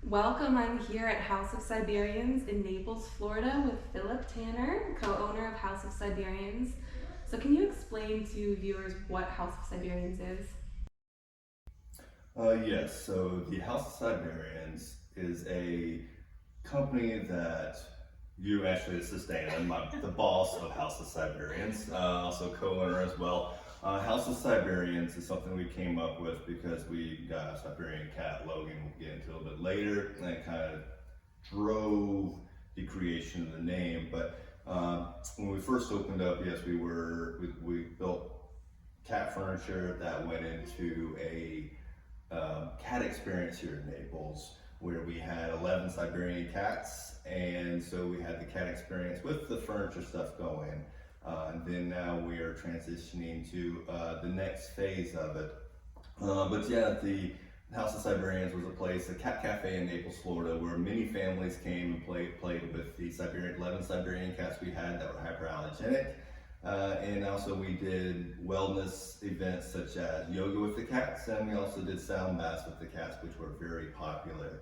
Welcome, I'm here at House of Siberians in Naples, Florida with Philip Tanner, co-owner of House of Siberians. So can you explain to viewers what House of Siberians is? Yes, so the House of Siberians is a company that you actually sustain. The boss of House of Siberians, also co-owner as well. House of Siberians is something we came up with because we got a Siberian cat, Logan, we'll get into a little bit later, and it kind of drove the creation of the name. But when we first opened up, yes, we built cat furniture that went into a cat experience here in Naples where we had 11 Siberian cats, and so we had the cat experience with the furniture stuff going. And then now we are transitioning to the next phase of it. But yeah, the House of Siberians was a place, a cat cafe in Naples, Florida, where many families came and played with the 11 Siberian cats we had that were hyperallergenic. And also we did wellness events such as yoga with the cats, and we also did sound baths with the cats, which were very popular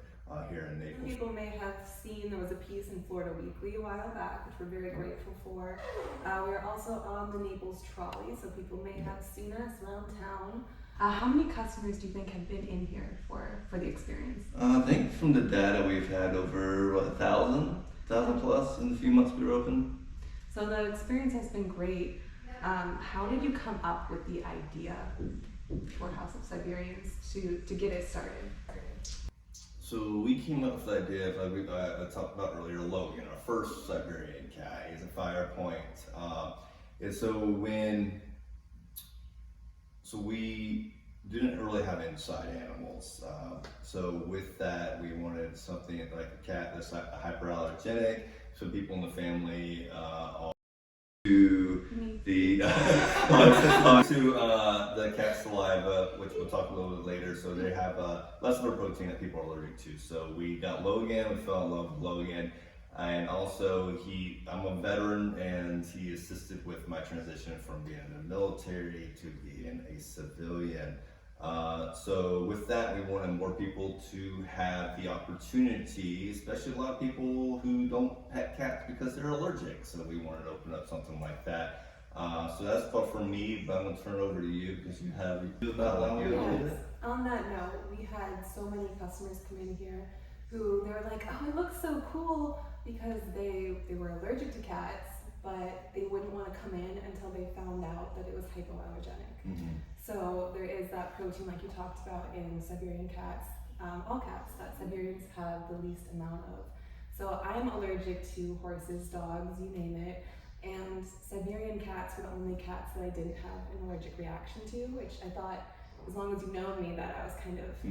here in Naples. People may have seen there was a piece in Florida Weekly a while back, which we're very grateful for. We're also on the Naples trolley, so people may have seen us around town. How many customers do you think have been in here for the experience? I think from the data we've had over 1,000 plus in the few months we were open. So the experience has been great. How did you come up with the idea for House of Siberians to get it started? So we came up with the idea of, like I talked about earlier, Logan, our first Siberian cat. He's a fire point. And so we didn't really have inside animals. So with that, we wanted something like a cat that's hyperallergenic, so people in the family to the the cat saliva, which we'll talk a little bit later. So they have less of a protein that people are allergic to. So we got Logan. We fell in love with Logan, and also I'm a veteran, and he assisted with my transition from being in the military to being a civilian. So with that, we wanted more people to have the opportunity, especially a lot of people who don't pet cats because they're allergic. So we wanted to open up something like that. So that's all for me, but I'm gonna turn it over to you because you have about like you a little bit. On that note, we had so many customers come in here who they were like, "Oh, it looks so cool," because they were allergic to cats, but they wouldn't want to come in until they found out that it was hypoallergenic. Mm-hmm. So there is that protein, like you talked about, in Siberian cats, all cats that Siberians have the least amount of. So I'm allergic to horses, dogs, you name it. And Siberian cats were the only cats that I didn't have an allergic reaction to, which I thought, as long as you know me, that I was kind of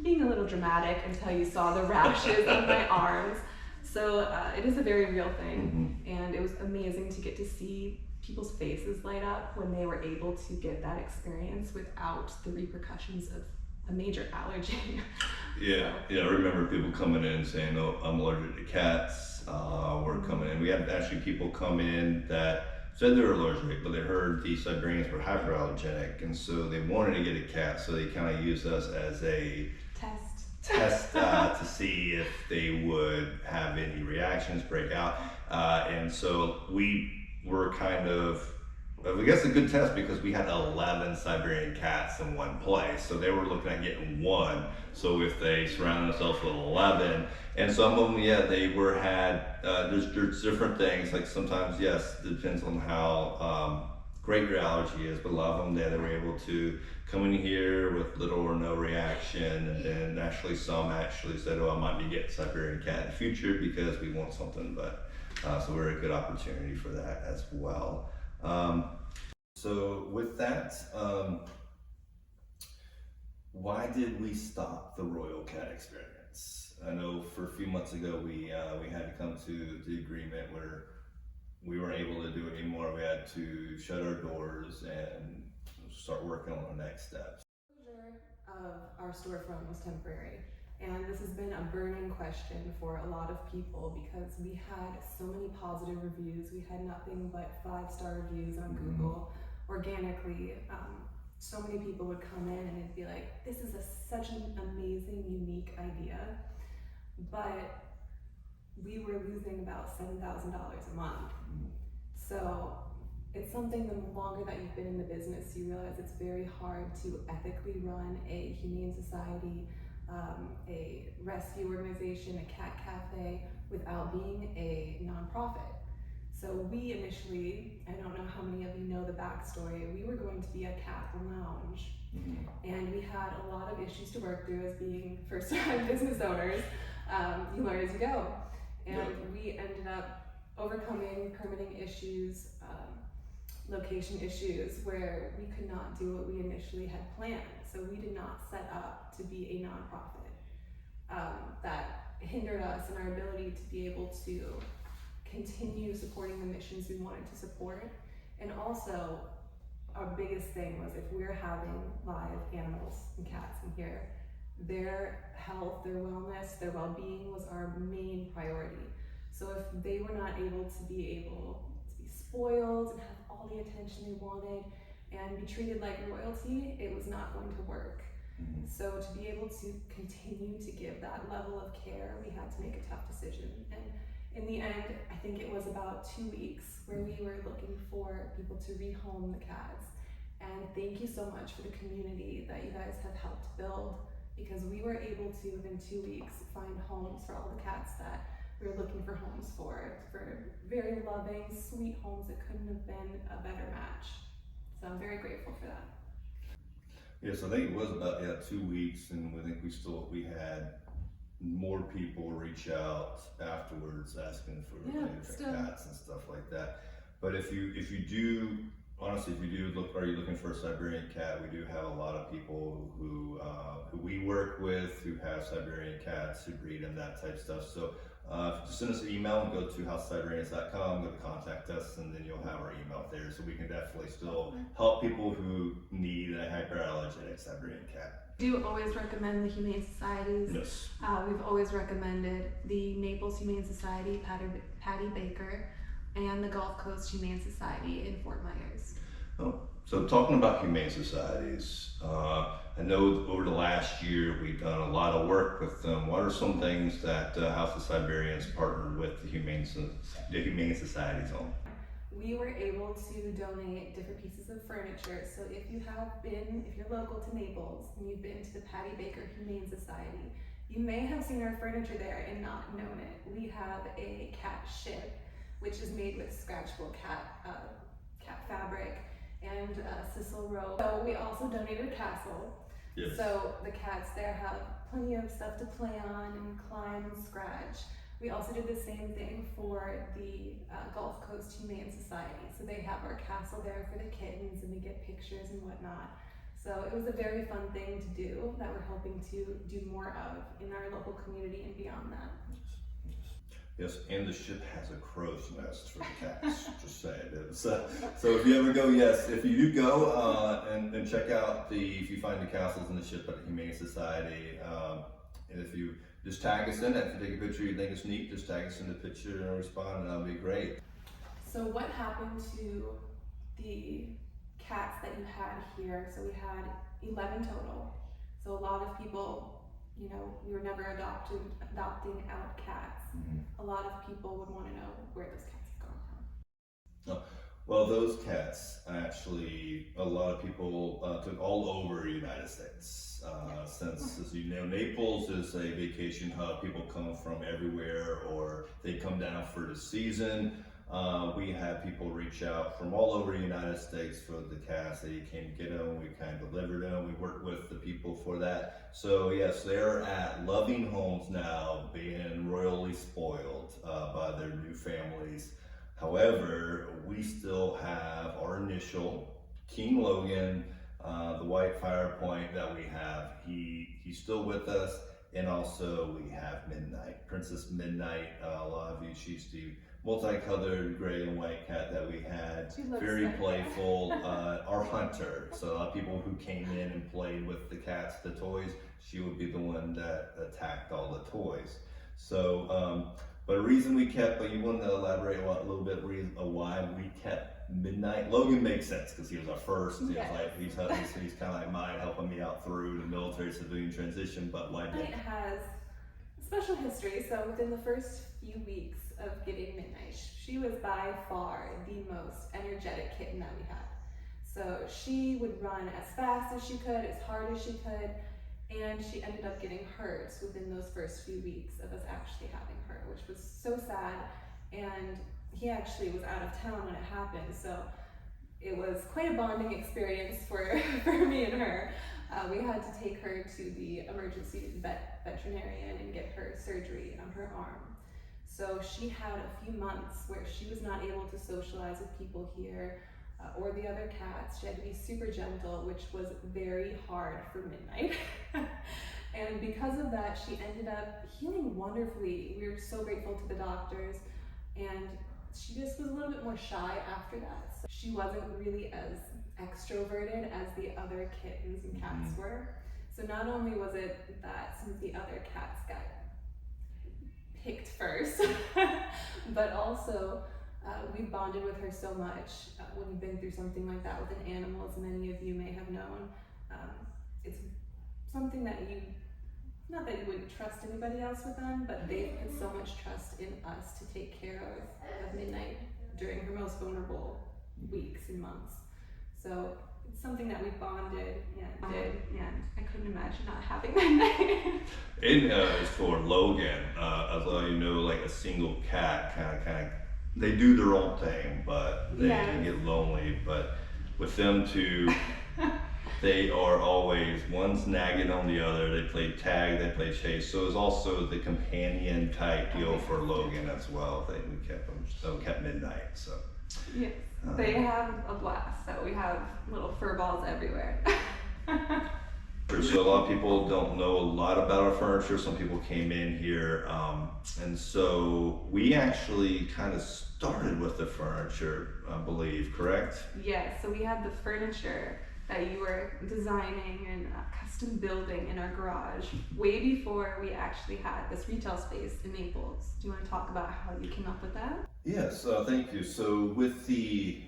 being a little dramatic until you saw the rashes on my arms. So it is a very real thing, and it was amazing to get to see people's faces light up when they were able to get that experience without the repercussions of a major allergy. Yeah, I remember people coming in saying, "Oh, I'm allergic to cats." We're coming in. We had actually people come in that said they were allergic, but they heard the Siberians were hyperallergenic, and so they wanted to get a cat. So they kind of used us as a test to see if they would have any reactions break out. And so we were kind of, I guess, a good test because we had 11 Siberian cats in one place. So they were looking at getting one. So if they surround themselves with 11, and some of them, yeah, there's different things. Like sometimes, yes, it depends on how great your allergy is, but a lot of them, they were able to come in here with little or no reaction, and then actually some actually said, "Oh, I might be getting Siberian cat in the future because we want something," but so we're a good opportunity for that as well. So with that, why did we stop the Royal Cat Experience? I know for a few months ago we had to come to the agreement where we weren't able to do it anymore. We had to shut our doors and start working on the next steps. The closure of our storefront was temporary, and this has been a burning question for a lot of people because we had so many positive reviews. We had nothing but 5-star reviews on Google organically. so many people would come in and it'd be like, this is such an amazing, unique idea, but we were losing about $7,000 a month. So it's something, the longer that you've been in the business, you realize it's very hard to ethically run a humane society, a rescue organization, a cat cafe, without being a nonprofit. So we initially, I don't know how many of you know the backstory, we were going to be a cat lounge. And we had a lot of issues to work through as being first-time business owners. You learn as you go. And we ended up overcoming permitting issues, location issues, where we could not do what we initially had planned. So we did not set up to be a nonprofit. That hindered us in our ability to be able to continue supporting the missions we wanted to support. And also, our biggest thing was if we're having live animals and cats in here, their health, their wellness, their well-being was our main priority. So if they were not able to be spoiled and have all the attention they wanted and be treated like royalty, it was not going to work. So to be able to continue to give that level of care, we had to make a tough decision. And in the end, I think it was about 2 weeks where we were looking for people to rehome the cats. And thank you so much for the community that you guys have helped build, because we were able to, within 2 weeks, find homes for all the cats that we were looking for homes for very loving, sweet homes that couldn't have been a better match. So I'm very grateful for that. Yes, I think it was about 2 weeks, and I think we had more people reach out afterwards asking for cats and stuff like that. But if you do, honestly, if you do are you looking for a Siberian cat, we do have a lot of people who we work with who have Siberian cats, who breed and that type of stuff. So just send us an email and go to housesiberians.com, go to contact us, and then you'll have our email there. So we can definitely still help people who need a hyperallergenic Siberian cat. Do always recommend the Humane Societies. Yes. We've always recommended the Naples Humane Society, Patty Baker, and the Gulf Coast Humane Society in Fort Myers. Oh, so talking about humane societies, I know over the last year we've done a lot of work with them. What are some things that House of Siberians partnered with the humane societies on? We were able to donate different pieces of furniture. So if you're local to Naples and you've been to the Patty Baker Humane Society, you may have seen our furniture there and not known it. We have a cat ship, which is made with scratchable cat fabric and sisal rope. So we also donated a castle. Yes. So the cats there have plenty of stuff to play on and climb and scratch. We also did the same thing for the Gulf Coast Humane Society. So they have our castle there for the kittens, and we get pictures and whatnot. So it was a very fun thing to do that we're hoping to do more of in our local community and beyond that. Yes, and the ship has a crow's nest for the cats. Just saying. So if you ever go, if you do go and check out if you find the castles in the ship at the Humane Society, and if you just tag us in it, if you take a picture you think it's neat, just tag us in the picture and respond, and that'll be great. So what happened to the cats that you had here? So we had 11 total. So a lot of people, we were never adopting out cats. A lot of people would want to know where those cats have gone from. Oh, well, those cats actually, a lot of people took all over the United States. Since, as you know, Naples is a vacation hub, people come from everywhere, or they come down for the season. We had people reach out from all over the United States for the cats. They came to get them, we kind of delivered them, we worked with the people for that. So yes, they're at loving homes now, being royally spoiled by their new families. However, we still have our initial King Logan, the white fire point that we have. He's still with us, and also we have Midnight, Princess Midnight. A lot of you, she's the multicolored gray and white cat that we had. Very playful. Our hunter. So a lot of people who came in and played with the cats, the toys, she would be the one that attacked all the toys. So, but a reason we kept, but you want to elaborate a little bit why we kept Midnight. Logan makes sense because he was our first. He Yes. was like, he's kind of like mine, helping me out through the military civilian transition. But why Midnight did? has a special history. So within the first few weeks of getting Midnight, she was by far the most energetic kitten that we had. So she would run as fast as she could, as hard as she could, and she ended up getting hurt within those first few weeks of us actually having her, which was so sad. And he actually was out of town when it happened, so it was quite a bonding experience for me and her. We had to take her to the emergency veterinarian and get her surgery on her arm. So she had a few months where she was not able to socialize with people here or the other cats. She had to be super gentle, which was very hard for Midnight. And because of that, she ended up healing wonderfully. We were so grateful to the doctors, and she just was a little bit more shy after that. So she wasn't really as extroverted as the other kittens and cats were. So not only was it that some of the other cats got picked first, but also we bonded with her so much when you've been through something like that with an animal, as many of you may have known. It's something that not that you wouldn't trust anybody else with them, but they put so much trust in us to take care of Midnight during her most vulnerable weeks and months. So it's something that we bonded and did, and I couldn't imagine not having Midnight. And as for Logan, as you know, like a single cat kind of, they do their own thing, but they can get lonely. But with them two, they are always, one's nagging on the other. They play tag, they play chase. So it's also the companion type deal for Logan as well. We kept Midnight. So Yes, they have a blast. So we have little fur balls everywhere. So a lot of people don't know a lot about our furniture. Some people came in here, and so we actually kind of started with the furniture, I believe, correct? Yes, so we had the furniture that you were designing and custom building in our garage way before we actually had this retail space in Naples. Do you want to talk about how you came up with that? Yes, thank you. So with the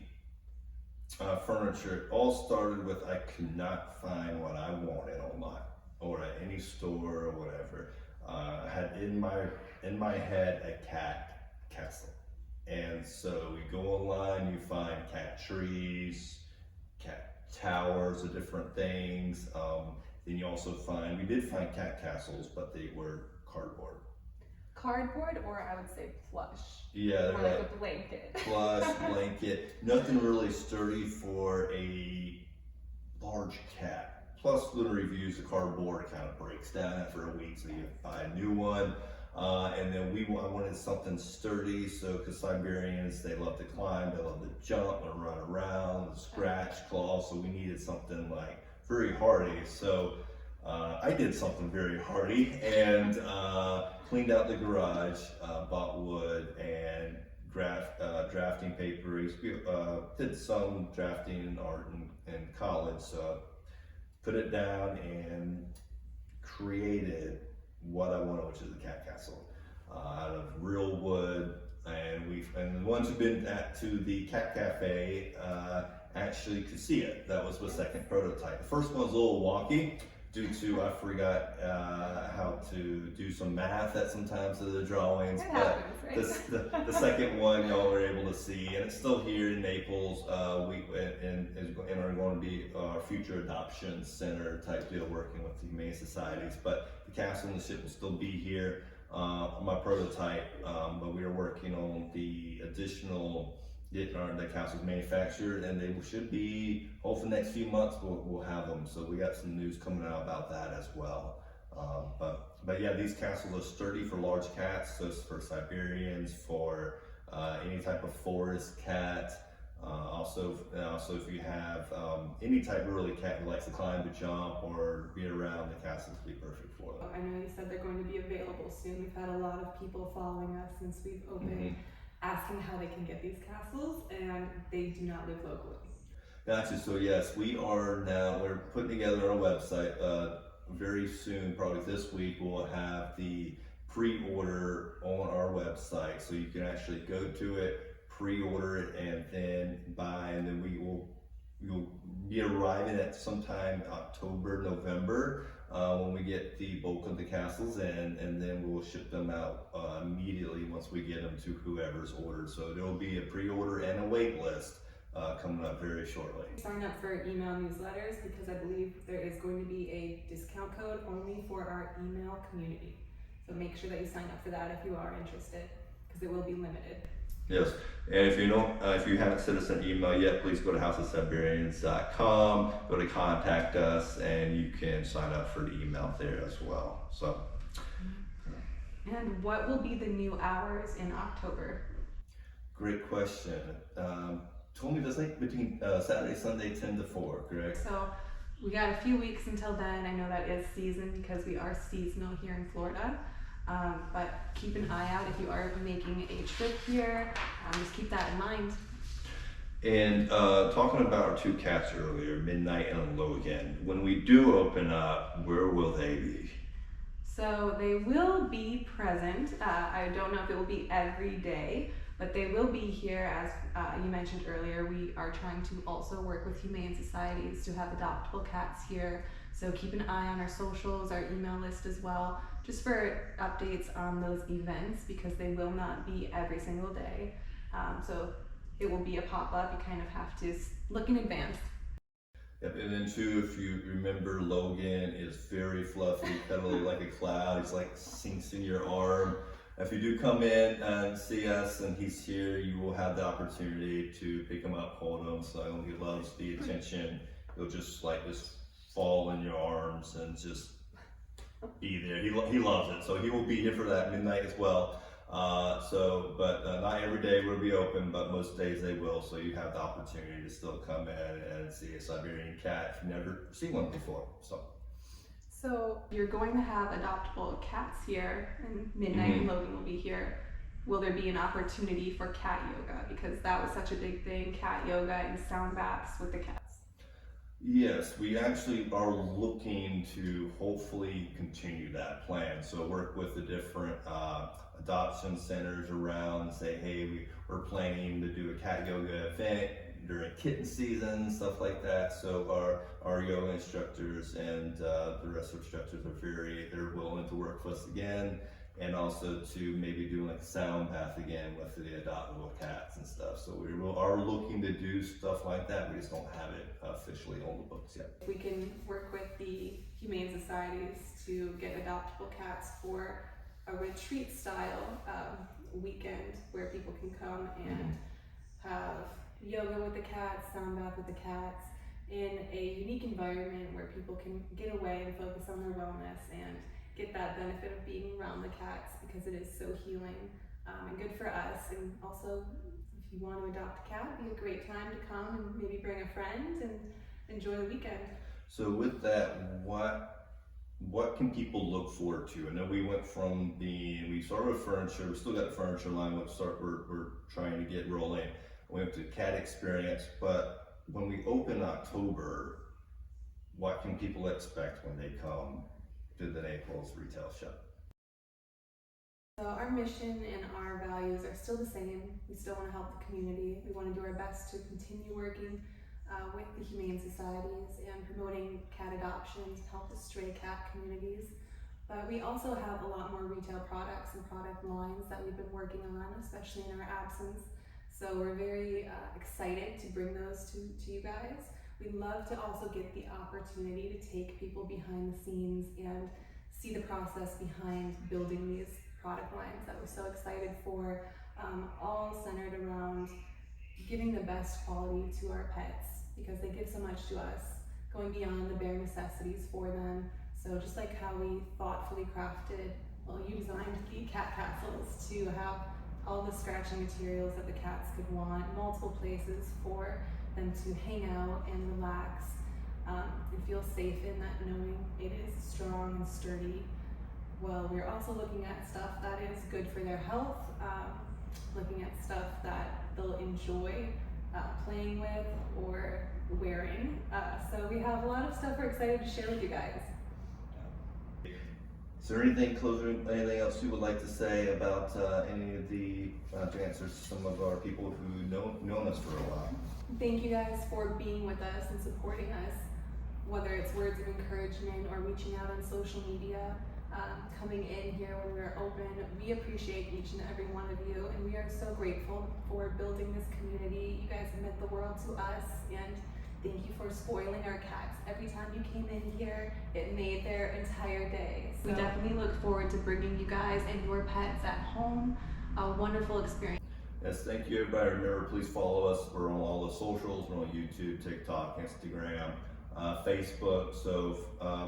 furniture, it all started with I could not find what I wanted online or at any store or whatever. I had in my head a cat castle, and so we go online, you find cat trees, cat towers of different things. Then you also we did find cat castles, but they were cardboard. Cardboard, or I would say plush. Yeah, More like a blanket. Plush, blanket, nothing really sturdy for a large cat. Plus, Lunar reviews, the cardboard kind of breaks down after a week, so you buy a new one. And then I wanted something sturdy, so because Siberians, they love to climb, they love to jump and run around, scratch, claw, so we needed something like very hardy. So I did something very hardy and cleaned out the garage, bought wood and drafting paper. Did some drafting and art in college, so put it down and created what I wanted, which is a cat castle out of real wood. And the ones who've been to the Cat Cafe actually could see it. That was the second prototype. The first one was a little wonky due to I forgot how to do some math at sometimes of the drawings. It But happens, right? the second one y'all were able to see, and it's still here in Naples. And are going to be our future adoption center type deal, working with the Humane Societies. But the castle and the ship will still be here. My prototype, but we are working on the additional getting the castles manufactured, and they should be, hopefully next few months we'll have them. So we got some news coming out about that as well. But yeah, these castles are sturdy for large cats, so it's for Siberians, for any type of forest cat. Also if you have any type of really cat who likes to climb, to jump, or be around, the castles will be perfect for them. I know you said they're going to be available soon. We've had a lot of people following us since we've opened, asking how they can get these castles, and they do not live locally. Gotcha. So yes, we're putting together our website. Very soon, probably this week, we'll have the pre-order on our website, so you can actually go to it, pre-order it and then buy, and then you'll be arriving at sometime October, November, when we get the bulk of the castles in, and then we'll ship them out immediately once we get them to whoever's ordered. So there will be a pre-order and a wait list coming up very shortly. Sign up for email newsletters because I believe there is going to be a discount code only for our email community. So make sure that you sign up for that if you are interested, because it will be limited. Yes, and if you haven't sent us an email yet, please go to houseofsiberians.com, go to contact us, and you can sign up for the email there as well. So. And what will be the new hours in October? Great question. Told me that's like between Saturday, Sunday, 10 to 4, correct? So we got a few weeks until then. I know that is season because we are seasonal here in Florida. But keep an eye out if you are making a trip here. Just keep that in mind. And talking about our two cats earlier, Midnight and Logan, when we do open up, where will they be? So they will be present. I don't know if it will be every day, but they will be here. As you mentioned earlier, we are trying to also work with humane societies to have adoptable cats here. So keep an eye on our socials, our email list as well, just for updates on those events, because they will not be every single day. So it will be a pop-up. You kind of have to look in advance. Yep, and then too, if you remember, Logan is very fluffy, cuddly like a cloud. He's like sinks in your arm. If you do come in and see us and he's here, you will have the opportunity to pick him up, hold him. So he loves the attention. He'll just fall in your arms and just be there. He loves it. So he will be here for that midnight as well. But not every day will be open, but most days they will. So you have the opportunity to still come in and see a Siberian cat if you've never seen one before. So you're going to have adoptable cats here, and Midnight and Logan will be here. Will there be an opportunity for cat yoga? Because that was such a big thing, cat yoga and sound baths with the cats. Yes, we actually are looking to hopefully continue that plan. So work with the different adoption centers around and say, hey, we're planning to do a cat yoga event during kitten season, stuff like that. So our yoga instructors and the rest of the instructors they're willing to work with us again, and also to maybe do like a sound bath again with the adoptable cats and stuff. So we are looking to do stuff like that. We just don't have it officially on the books yet. We can work with the humane societies to get adoptable cats for a retreat style weekend where people can come and have yoga with the cats, sound bath with the cats, in a unique environment where people can get away and focus on their wellness and get that benefit of being around the cats, because it is so healing and good for us. And also, if you want to adopt a cat, it'd be a great time to come and maybe bring a friend and enjoy the weekend. So with that, what can people look forward to? I know we started with furniture, we still got the furniture line, we're trying to get rolling. We went to cat experience, but when we open October, what can people expect when they come to the Naples retail shop? So our mission and our values are still the same. We still want to help the community. We want to do our best to continue working with the humane societies and promoting cat adoptions, help the stray cat communities. But we also have a lot more retail products and product lines that we've been working on, especially in our absence. So we're very excited to bring those to you guys. We'd love to also get the opportunity to take people behind the scenes and see the process behind building these product lines that we're so excited for, all centered around giving the best quality to our pets, because they give so much to us, going beyond the bare necessities for them. So just like how we thoughtfully crafted, you designed the cat castles to have all the scratching materials that the cats could want, multiple places for them to hang out and relax and feel safe in that, knowing it is strong and sturdy. Well, we're also looking at stuff that is good for their health, looking at stuff that they'll enjoy playing with or wearing. So we have a lot of stuff we're excited to share with you guys. there anything anything else you would like to say about any of the to answer some of our people who known us for a while? Thank you guys for being with us and supporting us, whether it's words of encouragement or reaching out on social media, coming in here when we're open. We appreciate each and every one of you, and we are so grateful for building this community. You guys meant the world to us, and thank you for spoiling our cats. Every time you came in here, it made their entire day. So we definitely look forward to bringing you guys and your pets at home a wonderful experience. Yes, thank you everybody. Remember, please follow us. We're on all the socials. We're on YouTube, TikTok, Instagram, Facebook. So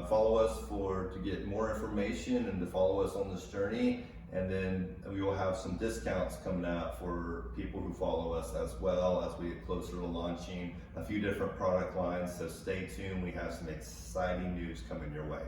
follow us to get more information and to follow us on this journey. And then we will have some discounts coming out for people who follow us as well as we get closer to launching a few different product lines. So stay tuned. We have some exciting news coming your way.